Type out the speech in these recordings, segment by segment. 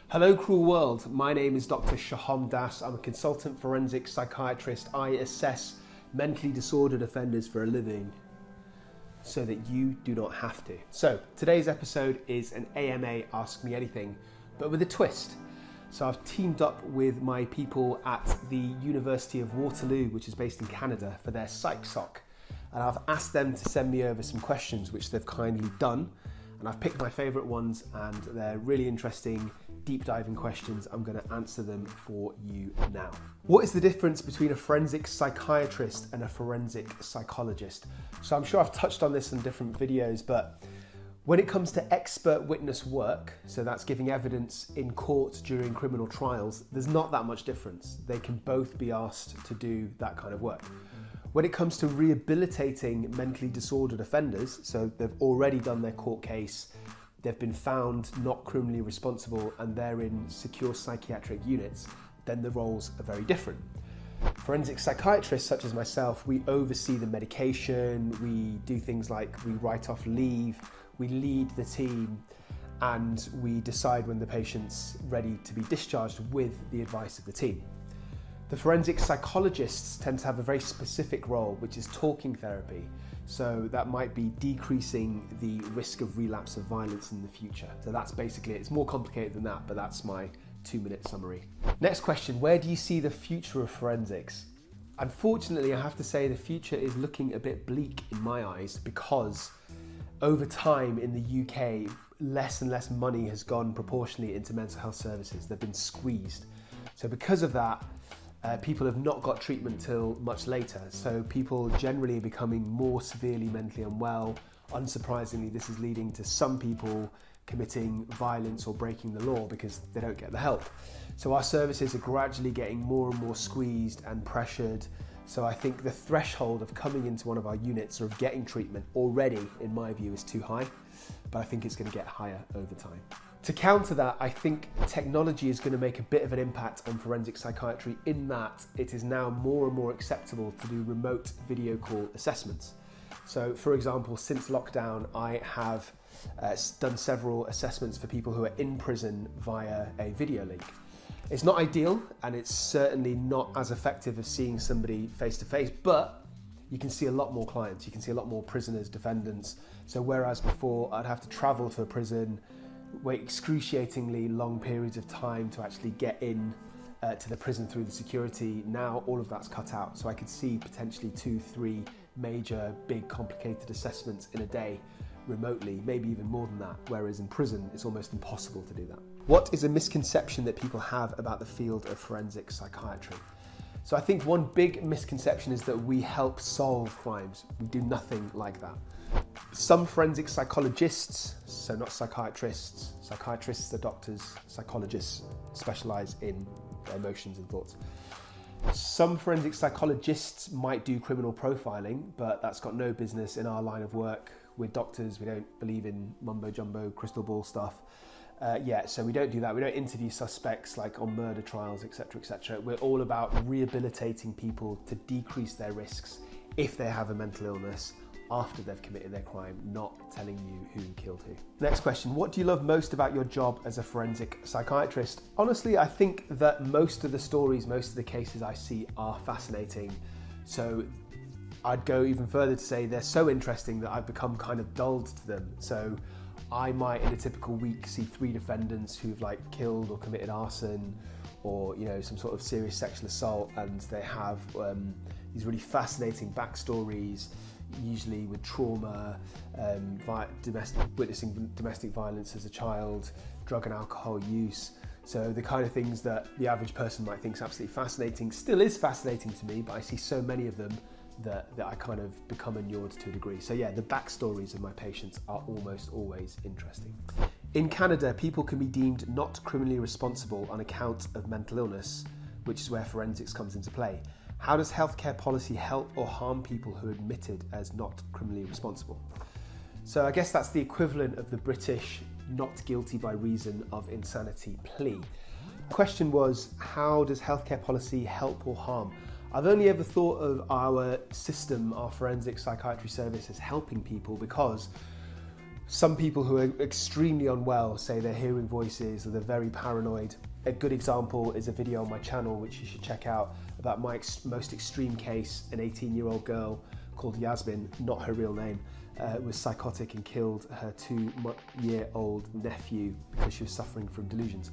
Hello cruel world, my name is Dr. Sohom. I'm a consultant forensic psychiatrist. I assess mentally disordered offenders for a living so that you do not have to. So today's episode is an AMA Ask Me Anything, but with a twist. So I've teamed up with my people at the University of Waterloo, which is based in Canada, for their PsychSoc. And I've asked them to send me over some questions, which they've kindly done. And I've picked my favourite ones, and they're really interesting, deep diving questions. I'm going to answer them for you now. What is the difference between a forensic psychiatrist and a forensic psychologist? So I'm sure I've touched on this in different videos, but when it comes to expert witness work, so that's giving evidence in court during criminal trials, there's not that much difference. They can both be asked to do that kind of work. When it comes to rehabilitating mentally disordered offenders, so they've already done their court case, they've been found not criminally responsible, and they're in secure psychiatric units, then the roles are very different. Forensic psychiatrists, such as myself, we oversee the medication, we do things like we write off leave, we lead the team, and we decide when the patient's ready to be discharged with the advice of the team. The forensic psychologists tend to have a very specific role, which is talking therapy. So that might be decreasing the risk of relapse of violence in the future. So that's basically it. It's more complicated than that, but that's my 2-minute summary. Next question, where do you see the future of forensics? Unfortunately, I have to say the future is looking a bit bleak in my eyes, because over time in the UK, less and less money has gone proportionally into mental health services. They've been squeezed. So because of that, people have not got treatment till much later. So people generally are becoming more severely mentally unwell. Unsurprisingly, this is leading to some people committing violence or breaking the law because they don't get the help. So our services are gradually getting more and more squeezed and pressured. So I think the threshold of coming into one of our units or of getting treatment already, in my view, is too high, but I think it's going to get higher over time. To counter that, I think technology is going to make a bit of an impact on forensic psychiatry, in that it is now more and more acceptable to do remote video call assessments. So for example, since lockdown, I have done several assessments for people who are in prison via a video link. It's not ideal, and it's certainly not as effective as seeing somebody face to face, but you can see a lot more clients, you can see a lot more prisoners, defendants. So whereas before I'd have to travel to a prison, wait excruciatingly long periods of time to actually get in to the prison through the security, now all of that's cut out. So I could see potentially 2-3 major big complicated assessments in a day remotely, maybe even more than that, whereas in prison it's almost impossible to do that. What is a misconception that people have about the field of forensic psychiatry? So I think one big misconception is that we help solve crimes. We do nothing like that. Some forensic psychologists, so not psychiatrists, psychiatrists are doctors, psychologists specialise in emotions and thoughts. Some forensic psychologists might do criminal profiling, but that's got no business in our line of work. We're doctors, we don't believe in mumbo jumbo crystal ball stuff. So we don't do that. We don't interview suspects like on murder trials, etc., etc. We're all about rehabilitating people to decrease their risks if they have a mental illness after they've committed their crime, not telling you who killed who. Next question, what do you love most about your job as a forensic psychiatrist? Honestly, I think that most of the stories, most of the cases I see are fascinating. So I'd go even further to say they're so interesting that I've become kind of dulled to them. So I might, in a typical week, see 3 defendants who've killed or committed arson or some sort of serious sexual assault, and they have these really fascinating backstories, usually with trauma, witnessing domestic violence as a child, drug and alcohol use. So the kind of things that the average person might think is absolutely fascinating still is fascinating to me, but I see so many of them that I kind of become inured to a degree. So yeah, the backstories of my patients are almost always interesting. In Canada, people can be deemed not criminally responsible on account of mental illness, which is where forensics comes into play. How does healthcare policy help or harm people who are admitted as not criminally responsible? So I guess that's the equivalent of the British not guilty by reason of insanity plea. The question was, how does healthcare policy help or harm? I've only ever thought of our system, our forensic psychiatry service, as helping people because Some people who are extremely unwell say they're hearing voices or they're very paranoid. A good example is a video on my channel, which you should check out, about my most extreme case, an 18-year-old girl called Yasmin, not her real name, was psychotic and killed her 2-year-old nephew because she was suffering from delusions.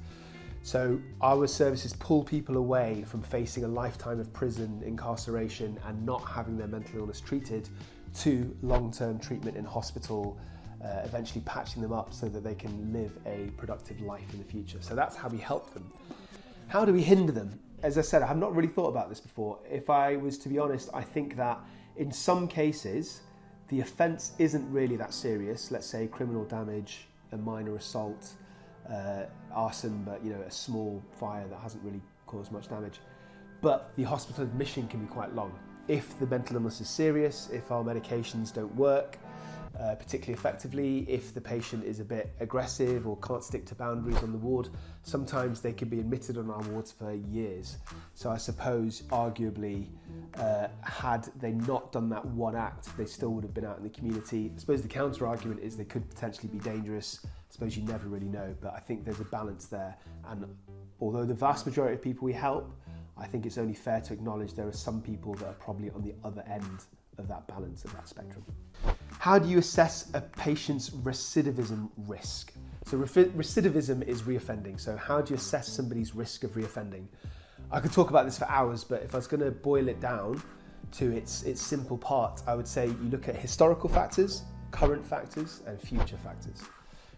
So our services pull people away from facing a lifetime of prison incarceration and not having their mental illness treated to long-term treatment in hospital, eventually patching them up so that they can live a productive life in the future. So that's how we help them. How do we hinder them? As I said, I have not really thought about this before. If I was to be honest, I think that in some cases, the offence isn't really that serious. Let's say criminal damage, a minor assault, arson, but a small fire that hasn't really caused much damage. But the hospital admission can be quite long. If the mental illness is serious, if our medications don't work particularly effectively, if the patient is a bit aggressive or can't stick to boundaries on the ward, sometimes they can be admitted on our wards for years. So I suppose arguably had they not done that one act, they still would have been out in the community. I suppose the counter argument is they could potentially be dangerous. I suppose you never really know, but I think there's a balance there. And although the vast majority of people we help, I think it's only fair to acknowledge there are some people that are probably on the other end of that balance, of that spectrum. How do you assess a patient's recidivism risk? So recidivism is reoffending. So how do you assess somebody's risk of reoffending? I could talk about this for hours, but if I was going to boil it down to its simple part, I would say you look at historical factors, current factors, and future factors.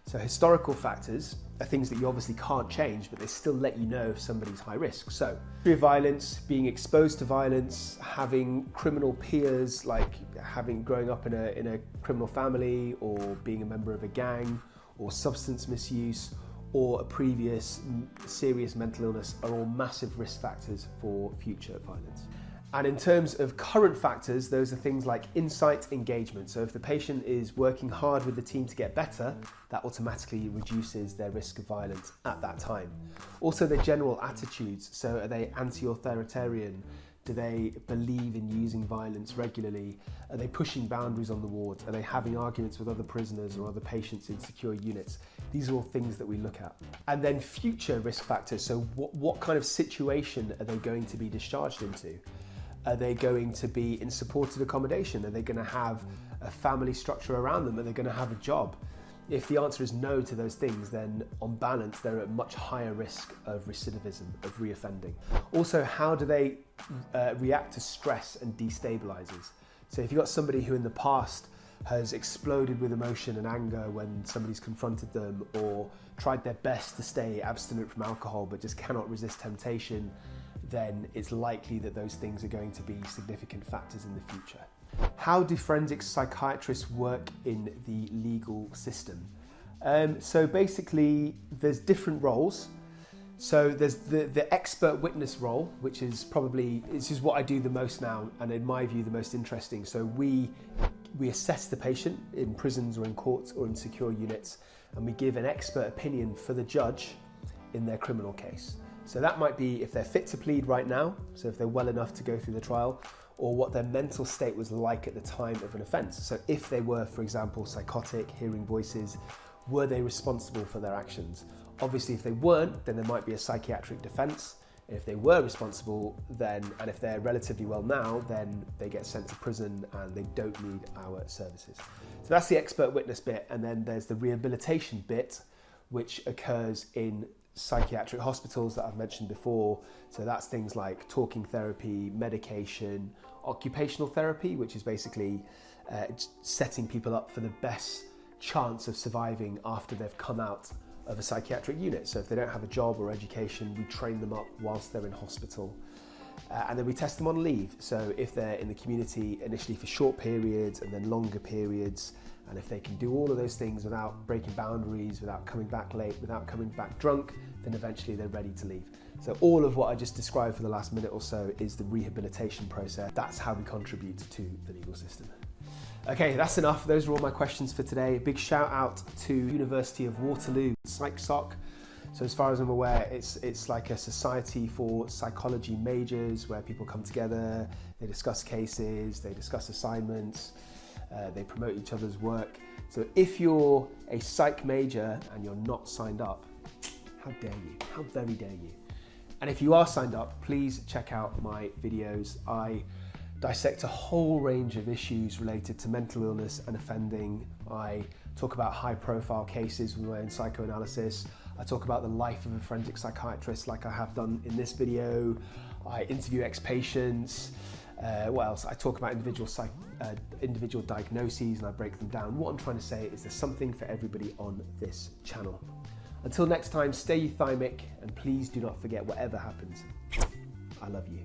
So historical factors are things that you obviously can't change, but they still let you know if somebody's high risk. So history of violence, being exposed to violence, having criminal peers, like growing up in a criminal family, or being a member of a gang, or substance misuse, or a previous serious mental illness are all massive risk factors for future violence. And in terms of current factors, those are things like insight, engagement. So if the patient is working hard with the team to get better, that automatically reduces their risk of violence at that time. Also their general attitudes. So are they anti-authoritarian? Do they believe in using violence regularly? Are they pushing boundaries on the ward? Are they having arguments with other prisoners or other patients in secure units? These are all things that we look at. And then future risk factors. So what kind of situation are they going to be discharged into? Are they going to be in supported accommodation? Are they going to have a family structure around them? Are they going to have a job? If the answer is no to those things, then on balance, they're at much higher risk of recidivism, of reoffending. Also, how do they react to stress and destabilizers? So if you've got somebody who in the past has exploded with emotion and anger when somebody's confronted them, or tried their best to stay abstinent from alcohol but just cannot resist temptation, then it's likely that those things are going to be significant factors in the future. How do forensic psychiatrists work in the legal system? So basically, there's different roles. So there's the expert witness role, which is what I do the most now, and in my view, the most interesting. So we assess the patient in prisons or in courts or in secure units, and we give an expert opinion for the judge in their criminal case. So that might be if they're fit to plead right now, so if they're well enough to go through the trial, or what their mental state was like at the time of an offence. So if they were, for example, psychotic, hearing voices, were they responsible for their actions? Obviously, if they weren't, then there might be a psychiatric defence. If they were responsible, then, and if they're relatively well now, then they get sent to prison and they don't need our services. So that's the expert witness bit, and then there's the rehabilitation bit, which occurs in psychiatric hospitals that I've mentioned before. So that's things like talking therapy, medication, occupational therapy, which is basically setting people up for the best chance of surviving after they've come out of a psychiatric unit. So if they don't have a job or education, we train them up whilst they're in hospital. And then we test them on leave. So if they're in the community initially for short periods and then longer periods, and if they can do all of those things without breaking boundaries, without coming back late, without coming back drunk, then eventually they're ready to leave. So all of what I just described for the last minute or so is the rehabilitation process. That's how we contribute to the legal system. Okay, that's enough. Those are all my questions for today. A big shout out to University of Waterloo PsychSoc. So as far as I'm aware, it's like a society for psychology majors where people come together, they discuss cases, they discuss assignments, they promote each other's work. So if you're a psych major and you're not signed up, how dare you? How very dare you? And if you are signed up, please check out my videos. I dissect a whole range of issues related to mental illness and offending. I talk about high-profile cases with my own psychoanalysis. I talk about the life of a forensic psychiatrist like I have done in this video. I interview ex-patients. What else? I talk about individual diagnoses and I break them down. What I'm trying to say is there's something for everybody on this channel. Until next time, stay euthymic and please do not forget whatever happens, I love you.